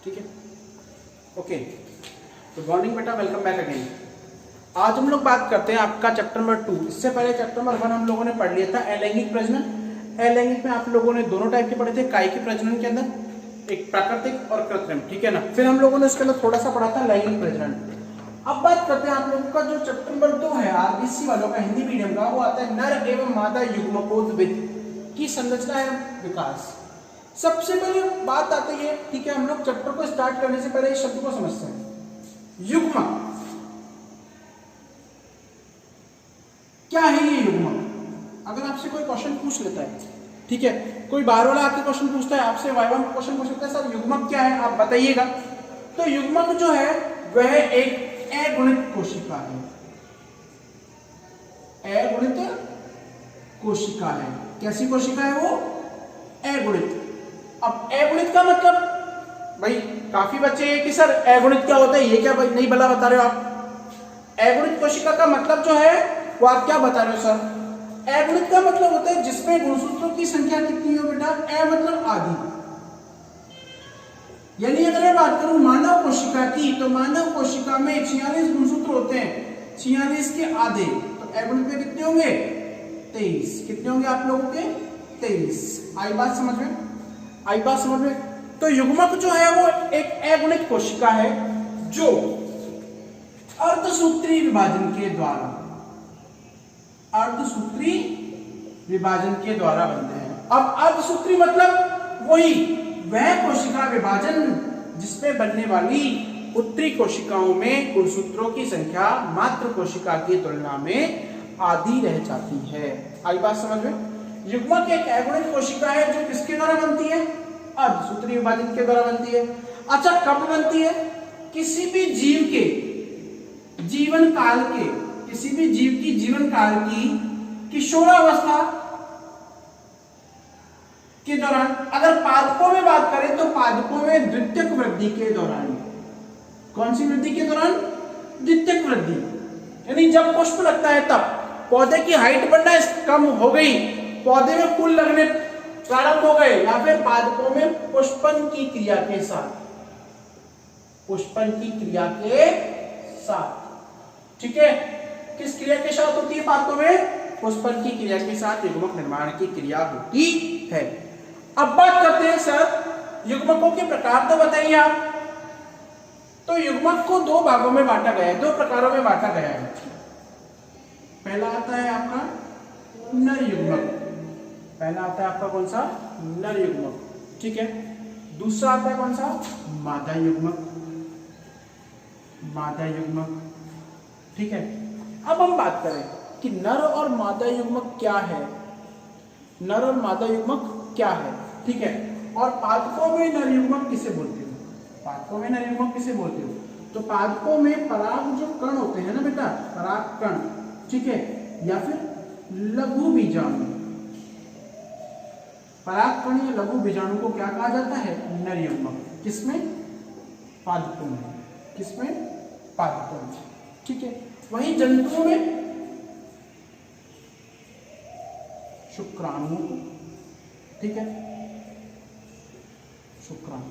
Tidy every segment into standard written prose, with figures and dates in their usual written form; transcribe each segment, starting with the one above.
ठीक है, okay. Good morning बेटा, वेलकम बैक अगेन। आज हम लोग बात करते हैं आपका चैप्टर नंबर 2। इससे पहले चैप्टर नंबर 1 हम लोगों ने पढ़ लिया था अलैंगिक प्रजनन। अलैंगिक में आप लोगों ने दोनों टाइप के पढ़े थे, कायिक प्रजनन के अंदर एक प्राकृतिक और कृत्रिम, ठीक है ना। फिर हम लोगों ने उसके अंदर थोड़ा सा पढ़ा था लैंगिक प्रजनन। अब बात करते हैं आप लोगों का जो चैप्टर नंबर 2 है आरबीसी वालों का, हिंदी मीडियम का, वो आता है नर एवं मादा युग्मकोद्भिद की संरचना एवं विकास। सबसे पहले बात आती है, ठीक है, हम लोग चैप्टर को स्टार्ट करने से पहले इस शब्द को समझते हैं। युग्मक क्या है? ये युग्मक अगर आपसे कोई क्वेश्चन पूछ लेता है, ठीक है, कोई बाहर वाला आपके क्वेश्चन पूछता है, आपसे वाइवा में क्वेश्चन पूछ लेता है, सर युग्मक क्या है, आप बताइएगा। तो युग्मक जो है वह एक अगुणित कोशिका है। अगुणित कोशिका है। कैसी कोशिका है वो? अगुणित। अब अगुणित का मतलब, भाई काफी बच्चे हैं कि सर अगुणित क्या होता है, ये क्या भाई नहीं भला बता रहे हो आप। अगुणित कोशिका का मतलब जो है वो आप क्या बता रहे हो सर? अगुणित का मतलब होता है जिसमें गुणसूत्रों की संख्या कितनी हो बेटा? अ मतलब आधी। यानी अगर मैं बात करूं मानव कोशिका की, तो मानव कोशिका में 46 गुणसूत्र होते हैं, 46 के आधे। तो अगुणित में कितने होंगे? 23। कितने होंगे आप लोगों के? 23। आई बात समझ में? आई बात समझ में? तो युग्मक जो है वो एक अगुणित कोशिका है जो अर्धसूत्री विभाजन के द्वारा, अर्धसूत्री विभाजन के द्वारा बनते हैं। अब अर्धसूत्री मतलब वही वह कोशिका विभाजन जिसमें बनने वाली उत्तरी कोशिकाओं में गुणसूत्रों की संख्या मात्र कोशिका की तुलना में आधी रह जाती है। आई बात समझ में? युग्मक एक अगुणित कोशिका है जो किसके द्वारा बनती है? अर्धसूत्री विभाजन के द्वारा बनती है। अच्छा, कब बनती है? किसी भी जीव के जीवन काल के, किसी भी जीव की जीवन काल की किशोरावस्था के दौरान। अगर पादपों में बात करें तो पादपों में द्वितीयक वृद्धि के दौरान। कौन सी वृद्धि के दौरान? द्वितीयक वृद्धि, यानी जब पुष्प लगता है तब पौधे की हाइट बढ़ना कम हो गई, पौधे में फूल लगने प्रारंभ हो गए, या फिर पादपों में पुष्पन की क्रिया के साथ, पुष्पन की क्रिया के साथ, ठीक है। किस क्रिया के साथ होती है पादपों में? पुष्पन की क्रिया के साथ युग्मक निर्माण की क्रिया होती है। अब बात करते हैं सर युग्मकों के प्रकार, तो बताइए आप। तो युग्मक को दो भागों में बांटा गया है, दो प्रकारों में बांटा गया है। पहला आता है आपका नर युग्मक। पहला आता है आपका कौन सा? नर युग्मक, ठीक है। दूसरा आता है कौन सा? मादा युग्मक। मादा युग्मक, ठीक है। अब हम बात करें कि नर और मादा युग्मक क्या है। नर और मादा युग्मक क्या है, ठीक है। और पादपों में नर युग्मक किसे बोलते हो? पादपों में नर युग्मक किसे बोलते हो? तो पादपों में पराग जो कण होते हैं ना बेटा, पराग कण, ठीक है, या फिर लघु बीजाणु। पराग कण या लघु बीजाणु को क्या कहा जाता है? नर युग्मक। किसमें? पादपों में। किसमें? पादपों में, ठीक है। वहीं जंतुओं में शुक्राणु, ठीक है, शुक्राणु।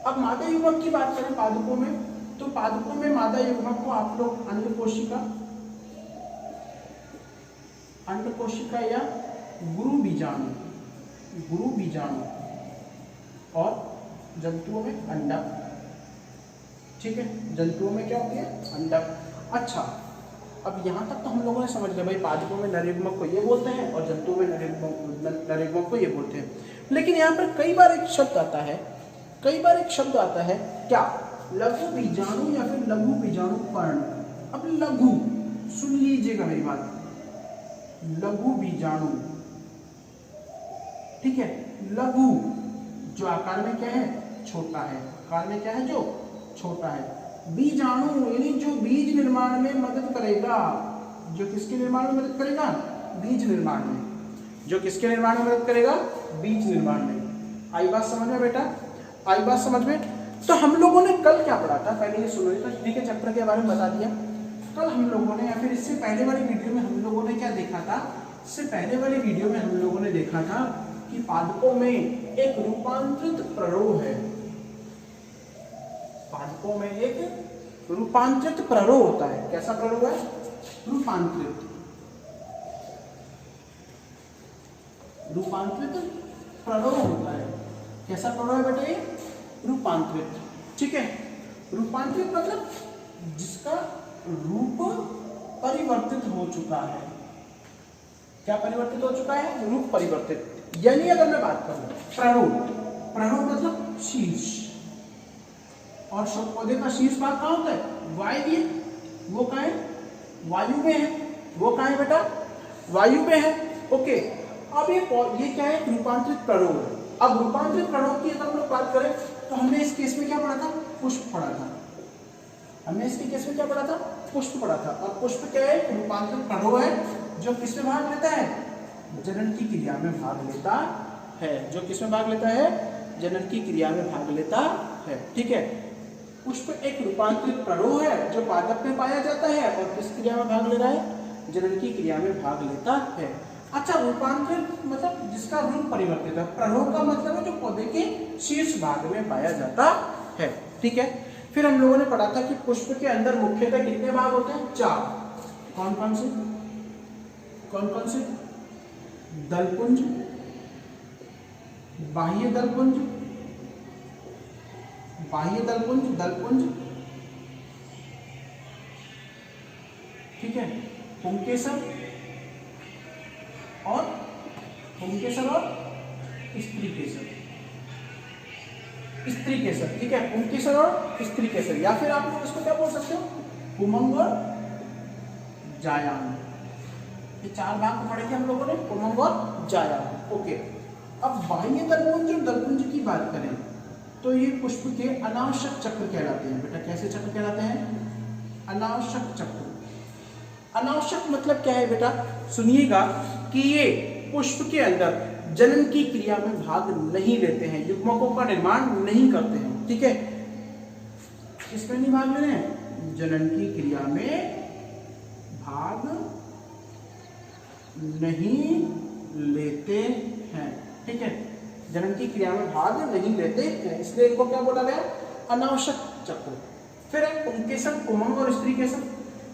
अब मादा युग्मक की बात करें पादपों में, तो पादपों में मादा युग्मक को आप लोग अंडकोशिका, अंडकोशिका या गुरु बीजाणु, गुरु बीजाणु, और जंतुओं में अंडक, ठीक है। जंतुओं में क्या होती है? अंडक। अच्छा, अब यहां तक तो हम लोगों ने समझ लिया भाई, पादपों में नर युग्मक को ये बोलते हैं और जंतुओं में नर युग्मक को ये बोलते हैं। लेकिन यहाँ पर कई बार एक शब्द आता है, कई बार एक शब्द आता है, क्या? लघु बीजाणु या फिर लघु बीजाणु पर्ण। अब लघु, सुन लीजिएगा मेरी बात, लघु बीजाणु, ठीक है। लघु जो आकार में क्या है? छोटा है। आकार में क्या है? जो छोटा है। बीजाणु यानी जो बीज निर्माण में मदद करेगा। जो किसके निर्माण में मदद करेगा? बीज निर्माण में। जो किसके निर्माण में मदद करेगा? बीज निर्माण में। आई बात समझ में बेटा? आई बात समझ में? तो हम लोगों ने कल क्या पढ़ा था, पहले ये सुनो, तो ठीक है, चैप्टर के बारे में बता दिया। कल हम लोगों ने, या फिर इससे पहले वाली वीडियो में हम लोगों ने क्या देखा था? इससे पहले वाली वीडियो में हम लोगों ने देखा था कि पादपों में एक रूपांतरित प्ररोह है। पादपों में एक रूपांतरित प्ररोह होता है। कैसा प्ररोह है? रूपांतरित प्ररोह होता है। कैसा प्ररोह है बेटा? ये रूपांतरित। ठीक है, रूपांतरित मतलब जिसका रूप परिवर्तित हो चुका है। क्या परिवर्तित हो चुका है? रूप परिवर्तित। यानी अगर मैं बात करूं प्ररोह मतलब शीर्ष, और पौधे का शीर्ष भाग कहाँ होता है? वायवीय। वो कहाँ है? वायु में है। वो कहाँ है बेटा? वायु में है। ओके, अब ये क्या है? रूपांतरित प्ररोह है। अब रूपांतरित प्ररोह की अगर हम लोग बात करें तो हमने इस केस में क्या पढ़ा था? पुष्प पढ़ा था। हमने इसके केस में क्या पढ़ा था? पुष्प पढ़ा था। और पुष्प क्या है? रूपांतरित प्ररोह है जो किसमें भाग लेता है? जनन की क्रिया में भाग लेता है। जो किसमें भाग लेता है? जनन की क्रिया में भाग लेता है। ठीक है, पुष्प एक रूपांतरित प्ररोह है जो पादप में पाया जाता है और किस क्रिया में भाग ले रहा है? जनन की क्रिया में भाग लेता है। अच्छा, रूपांतरित मतलब जिसका रूप परिवर्तित है। प्ररोह का मतलब है जो पौधे के शीर्ष भाग में पाया जाता है। ठीक है, फिर हम लोगों ने पढ़ा था कि पुष्प के अंदर मुख्यतः कितने भाग होते हैं? 4। कौन कौन से? दलपुंज, बाह्य दलपुंज, दलपुंज, ठीक है, पुंकेसर और स्त्री केसर। ठीक है, पुंकेसर और स्त्री केसर, या फिर आप लोग इसको क्या बोल सकते हो? पुमंग और जायाम। ये 4 भाग पढ़े थे हम लोगों ने, पुमंग और जायाम। ओके, अब बाह्य दलपुंज और दलपुंज की बात करें तो ये पुष्प के अनावश्यक चक्र कहलाते हैं। बेटा कैसे चक्र कहलाते हैं? अनावश्यक चक्र। अनावश्यक मतलब क्या है बेटा? सुनिएगा कि ये पुष्प के अंदर जनन की क्रिया में भाग नहीं लेते हैं, युग्मकों का निर्माण नहीं करते हैं। ठीक है, किसमें नहीं भाग ले रहे हैं? जनन की क्रिया में भाग नहीं लेते हैं। ठीक है, जनन की क्रिया में भाग नहीं लेते हैं, इसलिए इनको क्या बोला गया? अनावश्यक चक्र। फिर है पुंकेसर, पुमंग और स्त्री केसर।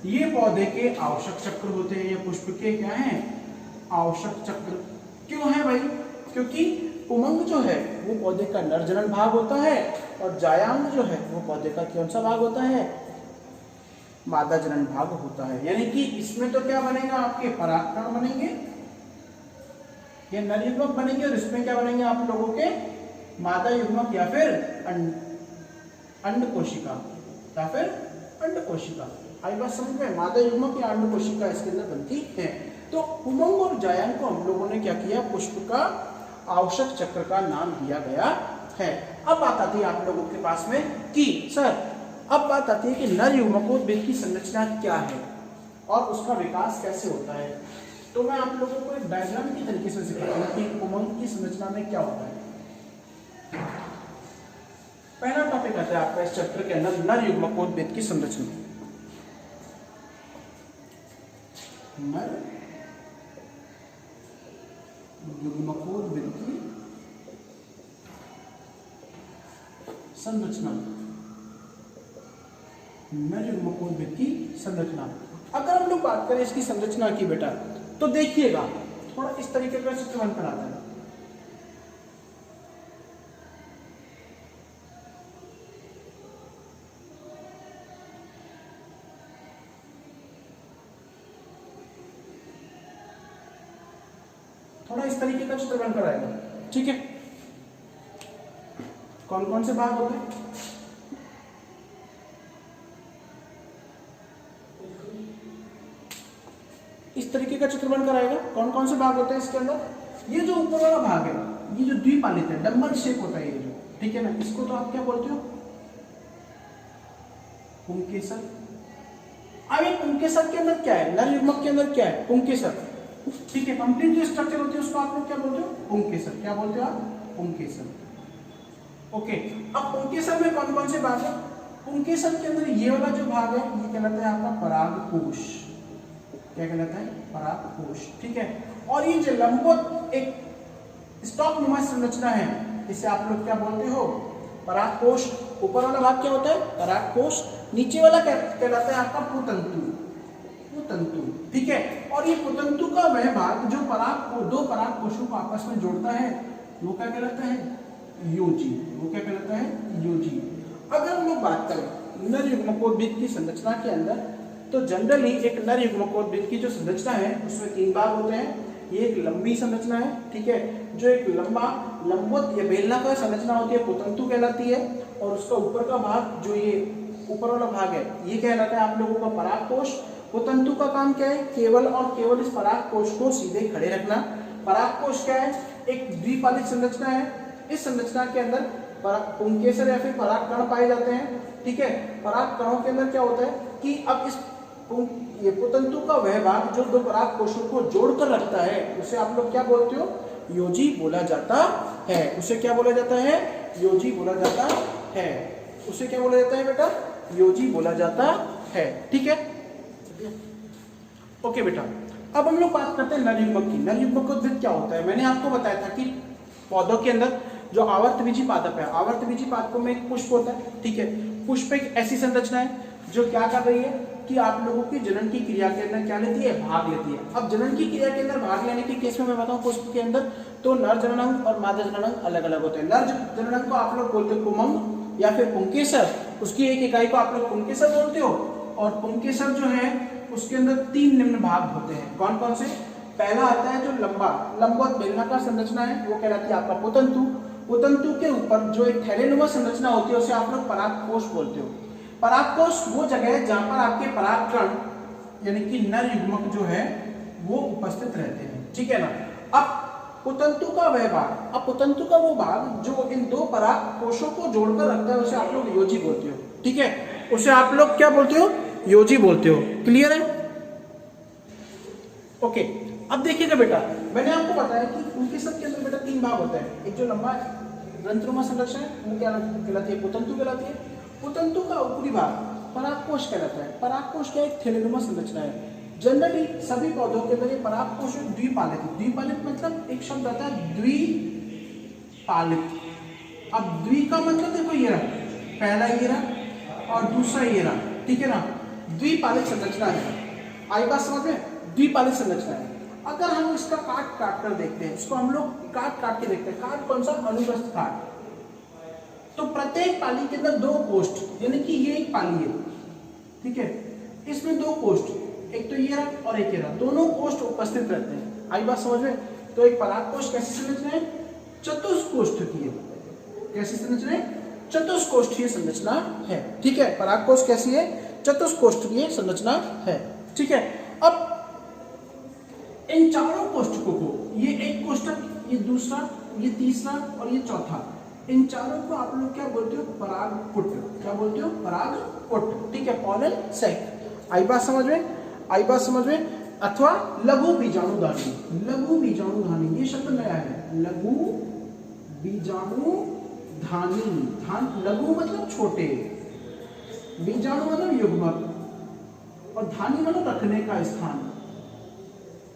ये पौधे के आवश्यक चक्र होते हैं। ये पुष्प के क्या हैं? आवश्यक चक्र। क्यों है भाई? क्योंकि पुमंग जो है वो पौधे का नर जनन भाग होता है और जायांग जो है वो पौधे का कौन सा भाग होता है? मादा जनन भाग होता है। यानी कि इसमें तो क्या बनेगा? आपके परागकण बनेंगे, ये नर युग्मक बनेंगे, और इसमें क्या बनेंगे आप लोगों के? मादा युग्मक या फिर अंड कोशिका या फिर अंड कोशिका। आई बात समझ में? मादा युग्मक या अंड कोशिका इसके अंदर बनती है। तो पुमंग और जायांग को हम लोगों ने क्या किया? पुष्प का आवश्यक चक्र का नाम दिया गया है। अब बात आती है आप लोगों के पास में कि सर, अब बात आती है कि नर युग्मकोद्भिद की संरचना क्या है और उसका विकास कैसे होता है। तो मैं आप लोगों को एक डायग्राम के तरीके से सिखाता हूँ कि पुमंग की संरचना में क्या होता है। पहला टॉपिक आता है आपका इस चैप्टर के अंदर नर युग्मकोद्भिद की संरचना। नर युग्मकोद्भिद की संरचना। नर युग्मकोद्भिद की संरचना। अगर हम लोग बात करें इसकी संरचना की बेटा, तो देखिएगा थोड़ा इस तरीके का चित्र बनकर आता है। थोड़ा इस तरीके का चित्र बनकर आएगा। ठीक है, कौन कौन से भाग होते हैं? इस तरीके का चित्र बनकर आएगा। कौन कौन से भाग होते हैं इसके अंदर? ये जो ऊपर वाला भाग है, ये जो द्विपालित है, डंबल शेप होता है ये जो, ठीक है ना, इसको तो आप क्या बोलते हो? पुंकेसर। अब ये पुंकेसर के अंदर क्या है? नर युग्मक के अंदर क्या है? पुंकेसर। ठीक है, कंप्लीट जो स्ट्रक्चर होती है उसको आप लोग क्या बोलते हो? पुंकेसर। क्या बोलते हो आप? पुंकेसर। ओके, अब पुंकेसर में कौन कौन से भाग है? पुंकेसर के अंदर ये वाला जो भाग है ये कहलाता है आपका परागकोश। क्या कहलाता है? परागकोश। ठीक है, और ये जो लंबवत एक स्टॉक नुमा संरचना है, इसे आप लोग क्या बोलते हो? परागकोश ऊपर वाला भाग क्या होता है? परागकोश। नीचे वाला क्या कहलाता है आपका? पुतंतु। पुतंतु, ठीक है। और ये पुतंतु का वह भाग जो दो पराग कोशों को आपस में जोड़ता है वो क्या कहलाता है? योजी। वो क्या कहलाता है? योजी। अगर हम लोग बात करें नर युग्मकोद्भिद की संरचना के अंदर, तो जनरली एक नर युग्मकोद्भिद की जो संरचना है उसमें 3 भाग होते हैं। ये एक लंबी संरचना है, ठीक है, जो एक लंबवत या बेलनाकार संरचना होती है, पुतंतु कहलाती है। और उसका ऊपर का भाग, जो ये ऊपर वाला भाग है, ये कहलाता है आप लोगों का परागकोश। पुतंतु का काम क्या है? केवल और केवल इस परागकोश को सीधे खड़े रखना। परागकोश क्या है? एक द्विपालित संरचना है। इस संरचना के अंदर पुंकेसर या फिर परागकण पाए जाते हैं, ठीक है। परागकणों के अंदर क्या होता है कि अब इस ये पुतंतु का वह भाग जो दो पराग कोशों को जोड़कर रखता है उसे आप लोग क्या बोलते हो? योजी बोला जाता है। उसे क्या बोला जाता है? योजी बोला जाता है। उसे क्या बोला जाता है बेटा? योजी बोला जाता है, ठीक है। ओके बेटा, अब हम लोग बात करते हैं नर युग्मक की। नर युग्मकोद्भिद क्या होता है? मैंने आपको बताया था कि पौधों के अंदर जो आवर्तबीजी पादप है, आवर्तबीजी पादपों में एक पुष्प होता है, ठीक है। पुष्प एक ऐसी संरचना है जो क्या कर रही है कि आप लोगों की जनन की क्रिया के अंदर क्या लेती है? भाग लेती है। अब जनन की क्रिया के अंदर भाग लेने के केस में मैं बताऊं पुष्प के अंदर, तो नर जननांग और मादा जननांग अलग अलग होते हैं। नर जननांग को आप लोग बोलते हो पुंमंग या फिर पुंकेसर, उसकी एक इकाई को आप लोग पुंकेसर बोलते हो। और पुंकेसर जो है उसके अंदर 3 निम्न भाग होते हैं। कौन कौन से? पहला आता है जो लंबवत बेलनाकार संरचना है, वो कहलाती है आपका पुतंतु। पुतंतु के ऊपर जो एक थैलेनुमा संरचना होती है उसे आप लोग परागकोश बोलते हो। परागकोश वो जगह है जहां पर आपके परागकण यानी कि नर युग्मक जो है वो उपस्थित रहते हैं, ठीक है ना। अब पुतंतु का वह भाग, अब पुतंतु का वो भाग जो इन दो परागकोशों को जोड़कर रखता है उसे आप लोग योजी बोलते हो, ठीक है। उसे आप लोग क्या बोलते हो? योजी बोलते हो। क्लियर है? ओके, अब देखिएगा बेटा, मैंने आपको बताया कि उनके सबके अंदर बेटा 3 भाग होते हैं। एक जो लंबा ग्रंथनुमा संरचना है वो क्या कहलाती है? पुतंतु कहलाती है। पुतंतु का ऊपरी भाग परागकोश कहलाता है। परागकोश क्या एक थैलेनुमा संरचना है। जनरली सभी पौधों के अंदर ये परागकोश द्विपालित है। द्विपालित मतलब एक शब्द आता है द्विपालित। अब द्वि का मतलब देखो ये रहा, पहला ये रहा और दूसरा ये रहा, ठीक है ना। द्विपालित संरचना है। आई बात समझ में? द्विपालित संरचना है। अगर हम इसका काट कर देखते हैं, इसको हम लोग काट के देखते हैं। काट कौन सा? अनुप्रस्थ काट। तो प्रत्येक पाली के अंदर 2 कोष्ठ, यानी कि ये एक पाली है, ठीक है, इसमें 2 कोष्ठ, एक तो ये रहा और एक ये रहा, दोनों कोष्ठ उपस्थित रहते हैं। आई बात समझ में? तो एक परागकोश कैसी संरचना है? चतुष्कोष्ठकीय। कैसी संरचना है? चतुष्कोष्ठीय संरचना है, ठीक है। परागकोश कैसी है? चतुष्कोष्ठीय संरचना है, ठीक है। अब इन चारों कोष्ठकों को, ये एक कोष्ठक, ये दूसरा, ये तीसरा और ये चौथा, इन चारों को आप लोग क्या बोलते हो? परागपुट। क्या बोलते हो? परागपुट, ठीक है। Pollen sac. आई बात समझ में? आई बात समझ में? अथवा लघु बीजाणुधानी। लघु बीजाणुधानी ये शब्द नया है। लघु बीजाणुधानी। लघु मतलब छोटे, बीजाणु मतलब युग्मक और धानी मतलब रखने का स्थान,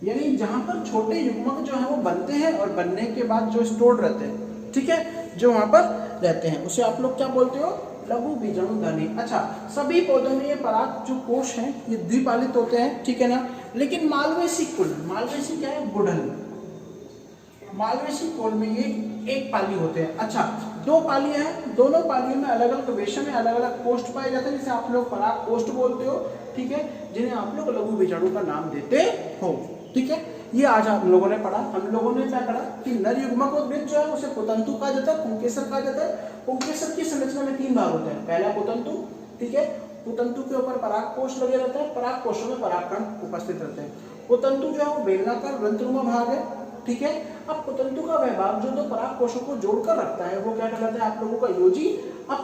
यानी जहां पर छोटे युग्मक जो है वो बनते हैं और बनने के बाद जो स्टोर्ड रहते हैं, ठीक है, जो वहां पर रहते हैं, उसे आप लोग क्या बोलते हो? लघु बीजाणुधानी। अच्छा, सभी पौधों में ये पराग जो कोश हैं ये द्विपालित होते हैं, ठीक है ना। लेकिन मालवेसी कुल, मालवेसी क्या है? गुड़हल। मालवेसी कुल में ये एक पाली होते हैं। अच्छा, 2 पालियां हैं, दोनों पालियों में अलग अलग वेशा में अलग अलग कोष्ठ पाए जाते हैं, जिसे आप लोग पराग कोष्ठ बोलते हो, ठीक है, जिन्हें आप लोग लघु बीजाणु का नाम देते हो, ठीक है। ये आज हम लोगों ने पढ़ा। हम लोगों ने क्या पढ़ा कि नर युग्मकोद्भिद जो है उसे पुतंतु कहा जाता है, पुंकेसर कहा जाता है। पुंकेसर की संरचना में 3 भाग होते हैं। पहला पुतंतु, ठीक है, पुतंतु के ऊपर परागकोश लगे रहते हैं, परागकोशों में परागकण उपस्थित रहते हैं। पुतंतु जो है वो बेलनाकार ग्रंथनुमा भाग है, ठीक है। अब पुतंतु का वह भाग जो 2 परागकोशों को जोड़कर रखता है वो क्या कहलाता है? आप लोगों का योजी। अब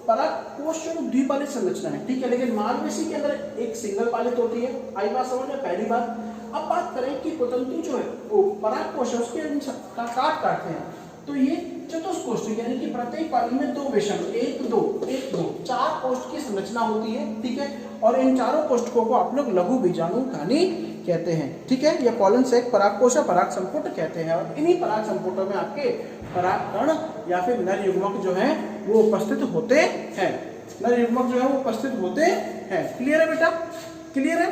परागकोश जो द्विपालित संरचना है, ठीक है, लेकिन मालवेसी के अंदर एक सिंगल पालित होती है। आई बात समझ में? पहली बात। अब बात करें कि पुतंतु जो है वो परागकोश है उसके काटते हैं, तो ये चतुष्कोष्ठ यानी कि प्रत्येक पाली में 2 वेशा, 1 2 4 कोष्ठ की संरचना होती है, ठीक है। और इन चारों कोष्ठकों को आप लोग लघु बीजाणुधानी कहते हैं। ठीक है, यह कॉलन से एक परागकोश या पराग संपुट कहते हैं। और इन्हीं पराग संपुटों में आपके परागकण या फिर नर युग्मक जो है वो उपस्थित होते हैं। नर युग्मक जो है वो उपस्थित होते हैं। क्लियर है बेटा? क्लियर है?